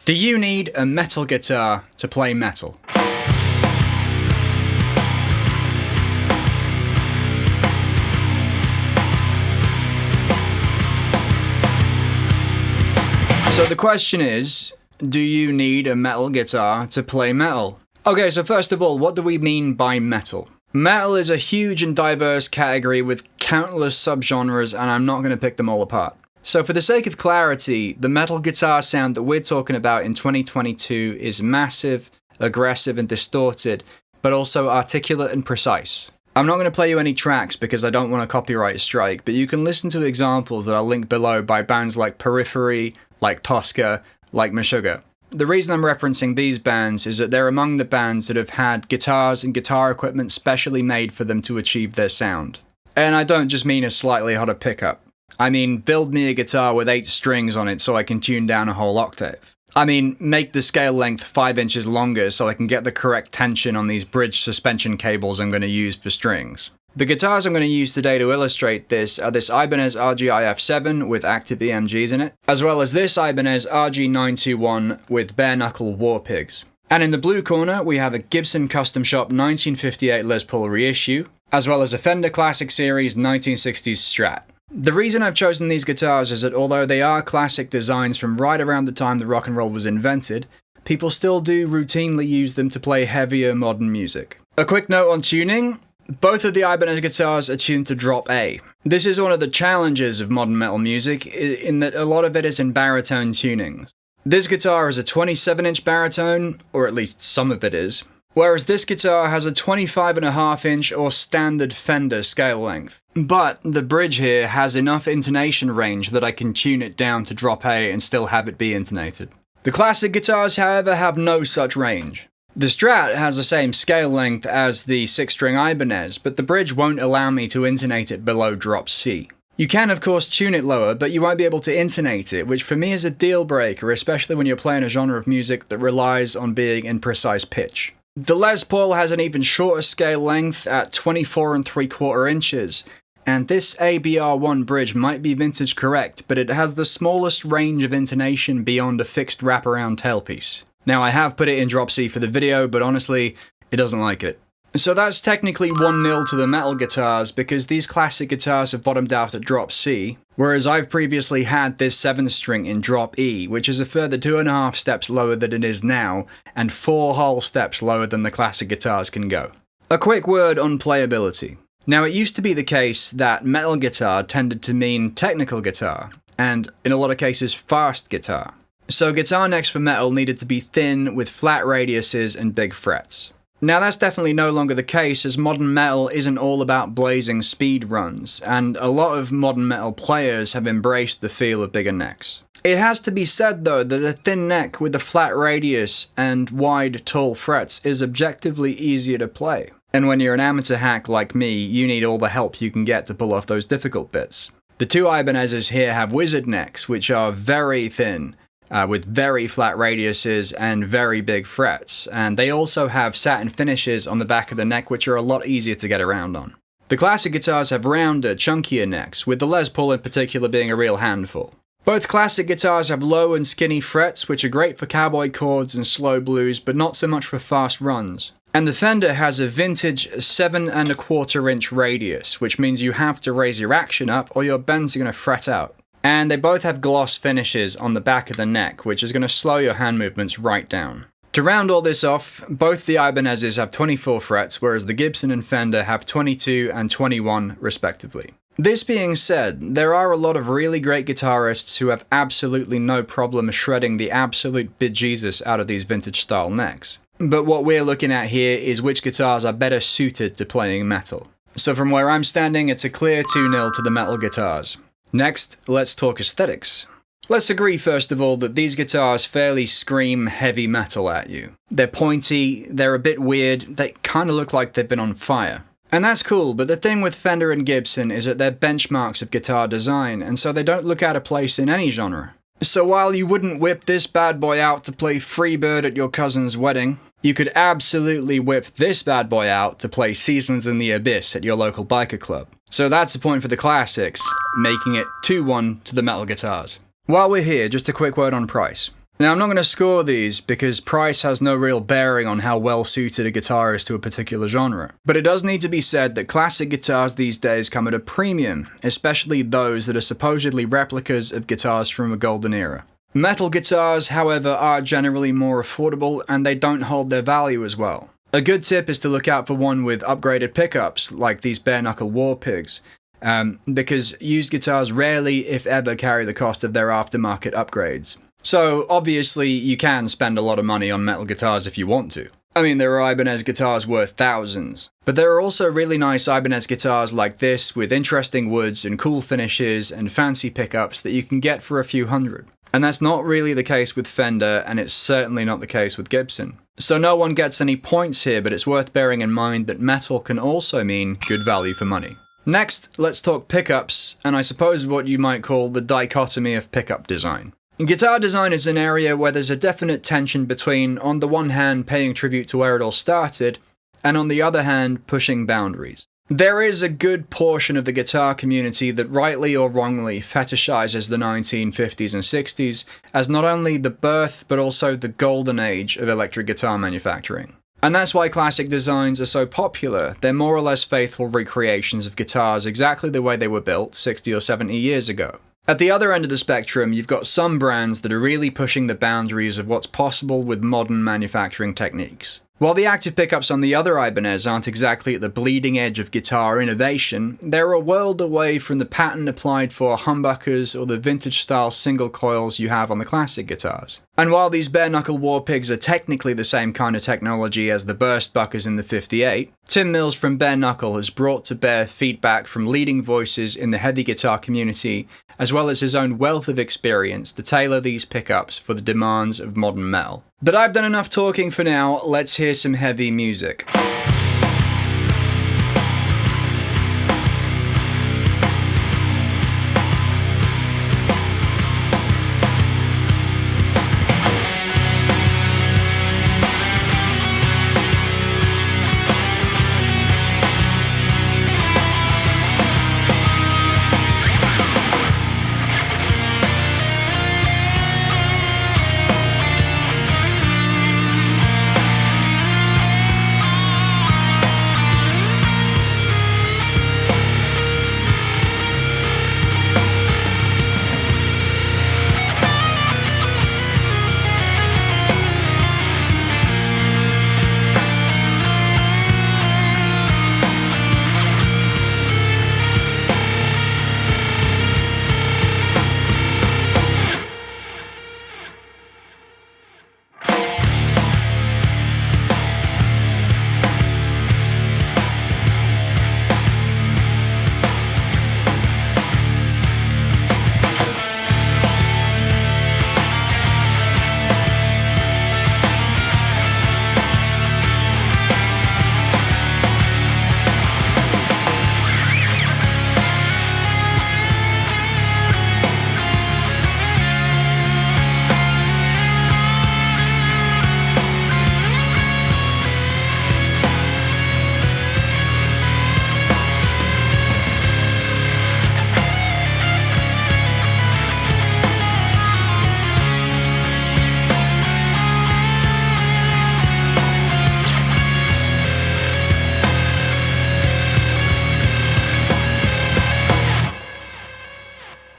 Do you need a metal guitar to play metal? So the question is, do you need a metal guitar to play metal? Okay, so first of all, what do we mean by metal? Metal is a huge and diverse category with countless subgenres, and I'm not going to pick them all apart. So for the sake of clarity, the metal guitar sound that we're talking about in 2022 is massive, aggressive and distorted, but also articulate and precise. I'm not going to play you any tracks because I don't want a copyright strike, but you can listen to examples that I'll link below by bands like Periphery, like Tosca, like Meshuggah. The reason I'm referencing these bands is that they're among the bands that have had guitars and guitar equipment specially made for them to achieve their sound. And I don't just mean a slightly hotter pickup. I mean, build me a guitar with 8 strings on it so I can tune down a whole octave. I mean, make the scale length 5 inches longer so I can get the correct tension on these bridge suspension cables I'm going to use for strings. The guitars I'm going to use today to illustrate this are this Ibanez RGIF7 with active EMGs in it, as well as this Ibanez RG921 with bare knuckle Warpigs. And in the blue corner, we have a Gibson Custom Shop 1958 Les Paul reissue, as well as a Fender Classic Series 1960s Strat. The reason I've chosen these guitars is that although they are classic designs from right around the time that rock and roll was invented, people still do routinely use them to play heavier modern music. A quick note on tuning. Both of the Ibanez guitars are tuned to drop A. This is one of the challenges of modern metal music, in that a lot of it is in baritone tunings. This guitar is a 27-inch baritone, or at least some of it is, whereas this guitar has a 25.5-inch or standard Fender scale length. But the bridge here has enough intonation range that I can tune it down to drop A and still have it be intonated. The classic guitars, however, have no such range. The Strat has the same scale length as the 6-string Ibanez, but the bridge won't allow me to intonate it below drop C. You can of course tune it lower, but you won't be able to intonate it, which for me is a deal breaker, especially when you're playing a genre of music that relies on being in precise pitch. The Les Paul has an even shorter scale length at 24 3/4 inches, and this ABR1 bridge might be vintage correct, but it has the smallest range of intonation beyond a fixed wraparound tailpiece. Now I have put it in drop C for the video, but honestly, it doesn't like it. So that's technically 1-0 to the metal guitars, because these classic guitars have bottomed out at drop C, whereas I've previously had this 7-string in drop E, which is a further 2.5 steps lower than it is now, and 4 whole steps lower than the classic guitars can go. A quick word on playability. Now it used to be the case that metal guitar tended to mean technical guitar, and in a lot of cases fast guitar. So guitar necks for metal needed to be thin with flat radiuses and big frets. Now that's definitely no longer the case, as modern metal isn't all about blazing speed runs, and a lot of modern metal players have embraced the feel of bigger necks. It has to be said though that a thin neck with a flat radius and wide, tall frets is objectively easier to play. And when you're an amateur hack like me, you need all the help you can get to pull off those difficult bits. The two Ibanezes here have wizard necks, which are very thin, with very flat radiuses and very big frets, and they also have satin finishes on the back of the neck which are a lot easier to get around on. The classic guitars have rounder, chunkier necks, with the Les Paul in particular being a real handful. Both classic guitars have low and skinny frets, which are great for cowboy chords and slow blues, but not so much for fast runs. And the Fender has a vintage 7.25-inch radius, which means you have to raise your action up or your bends are going to fret out. And they both have gloss finishes on the back of the neck, which is going to slow your hand movements right down. To round all this off, both the Ibanezes have 24 frets, whereas the Gibson and Fender have 22 and 21 respectively. This being said, there are a lot of really great guitarists who have absolutely no problem shredding the absolute bejesus out of these vintage style necks. But what we're looking at here is which guitars are better suited to playing metal. So from where I'm standing, it's a clear 2-0 to the metal guitars. Next, let's talk aesthetics. Let's agree first of all that these guitars fairly scream heavy metal at you. They're pointy, they're a bit weird, they kind of look like they've been on fire. And that's cool, but the thing with Fender and Gibson is that they're benchmarks of guitar design, and so they don't look out of place in any genre. So while you wouldn't whip this bad boy out to play Freebird at your cousin's wedding, you could absolutely whip this bad boy out to play Seasons in the Abyss at your local biker club. So that's the point for the classics, making it 2-1 to the metal guitars. While we're here, just a quick word on price. Now, I'm not going to score these because price has no real bearing on how well suited a guitar is to a particular genre. But it does need to be said that classic guitars these days come at a premium, especially those that are supposedly replicas of guitars from a golden era. Metal guitars, however, are generally more affordable and they don't hold their value as well. A good tip is to look out for one with upgraded pickups, like these bare-knuckle Warpigs, because used guitars rarely, if ever, carry the cost of their aftermarket upgrades. So, obviously, you can spend a lot of money on metal guitars if you want to. I mean, there are Ibanez guitars worth thousands. But there are also really nice Ibanez guitars like this with interesting woods and cool finishes and fancy pickups that you can get for a few hundred. And that's not really the case with Fender, and it's certainly not the case with Gibson. So no one gets any points here, but it's worth bearing in mind that metal can also mean good value for money. Next, let's talk pickups, and I suppose what you might call the dichotomy of pickup design. Guitar design is an area where there's a definite tension between, on the one hand, paying tribute to where it all started, and on the other hand, pushing boundaries. There is a good portion of the guitar community that rightly or wrongly fetishizes the 1950s and 60s as not only the birth, but also the golden age of electric guitar manufacturing. And that's why classic designs are so popular. They're more or less faithful recreations of guitars exactly the way they were built 60 or 70 years ago. At the other end of the spectrum, you've got some brands that are really pushing the boundaries of what's possible with modern manufacturing techniques. While the active pickups on the other Ibanez aren't exactly at the bleeding edge of guitar innovation, they're a world away from the pattern applied for humbuckers or the vintage-style single coils you have on the classic guitars. And while these bare-knuckle Warpigs are technically the same kind of technology as the Burstbuckers in the 58, Tim Mills from Bare Knuckle has brought to bear feedback from leading voices in the heavy guitar community, as well as his own wealth of experience to tailor these pickups for the demands of modern metal. But I've done enough talking for now, let's hear some heavy music.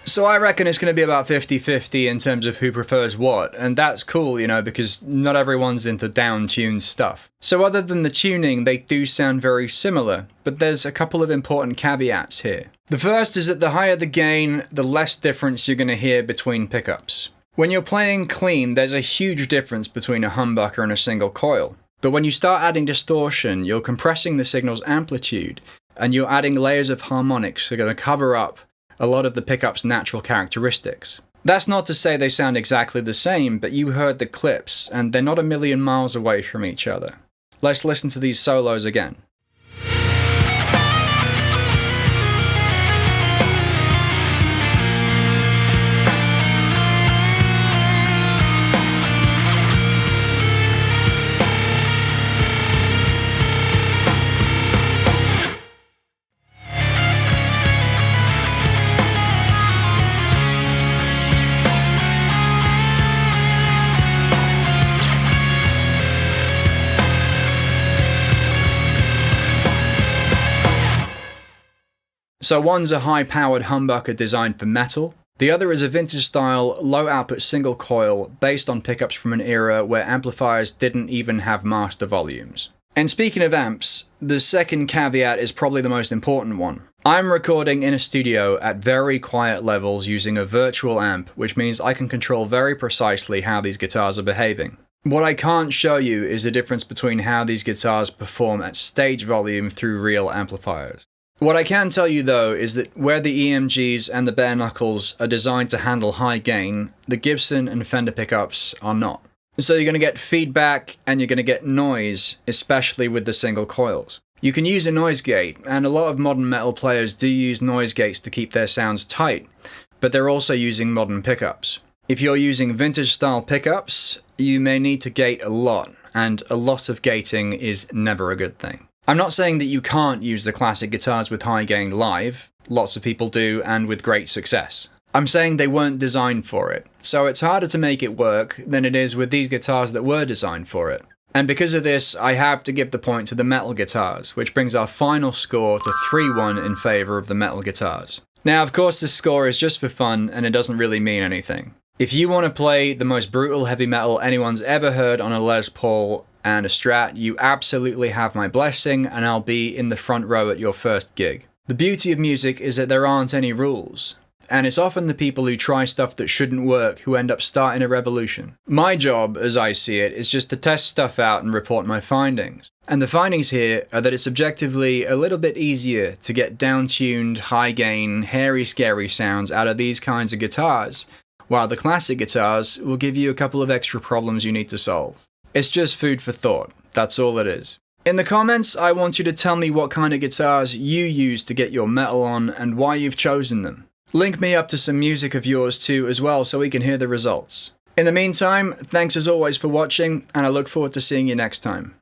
So I reckon it's going to be about 50-50 in terms of who prefers what, and that's cool, you know, because not everyone's into down-tuned stuff. So other than the tuning, they do sound very similar, but there's a couple of important caveats here. The first is that the higher the gain, the less difference you're going to hear between pickups. When you're playing clean, there's a huge difference between a humbucker and a single coil. But when you start adding distortion, you're compressing the signal's amplitude, and you're adding layers of harmonics that are going to cover up a lot of the pickup's natural characteristics. That's not to say they sound exactly the same, but you heard the clips, and they're not a million miles away from each other. Let's listen to these solos again. So one's a high-powered humbucker designed for metal, the other is a vintage-style, low-output single coil based on pickups from an era where amplifiers didn't even have master volumes. And speaking of amps, the second caveat is probably the most important one. I'm recording in a studio at very quiet levels using a virtual amp, which means I can control very precisely how these guitars are behaving. What I can't show you is the difference between how these guitars perform at stage volume through real amplifiers. What I can tell you though is that where the EMGs and the bare knuckles are designed to handle high gain, the Gibson and Fender pickups are not. So you're going to get feedback and you're going to get noise, especially with the single coils. You can use a noise gate, and a lot of modern metal players do use noise gates to keep their sounds tight, but they're also using modern pickups. If you're using vintage style pickups, you may need to gate a lot, and a lot of gating is never a good thing. I'm not saying that you can't use the classic guitars with high gain live, lots of people do and with great success. I'm saying they weren't designed for it, so it's harder to make it work than it is with these guitars that were designed for it. And because of this, I have to give the point to the metal guitars, which brings our final score to 3-1 in favour of the metal guitars. Now, of course, this score is just for fun, and it doesn't really mean anything. If you want to play the most brutal heavy metal anyone's ever heard on a Les Paul and a Strat, you absolutely have my blessing, and I'll be in the front row at your first gig. The beauty of music is that there aren't any rules. And it's often the people who try stuff that shouldn't work who end up starting a revolution. My job, as I see it, is just to test stuff out and report my findings. And the findings here are that it's objectively a little bit easier to get down-tuned, high-gain, hairy, scary sounds out of these kinds of guitars, while the classic guitars will give you a couple of extra problems you need to solve. It's just food for thought. That's all it is. In the comments, I want you to tell me what kind of guitars you use to get your metal on and why you've chosen them. Link me up to some music of yours too as well so we can hear the results. In the meantime, thanks as always for watching, and I look forward to seeing you next time.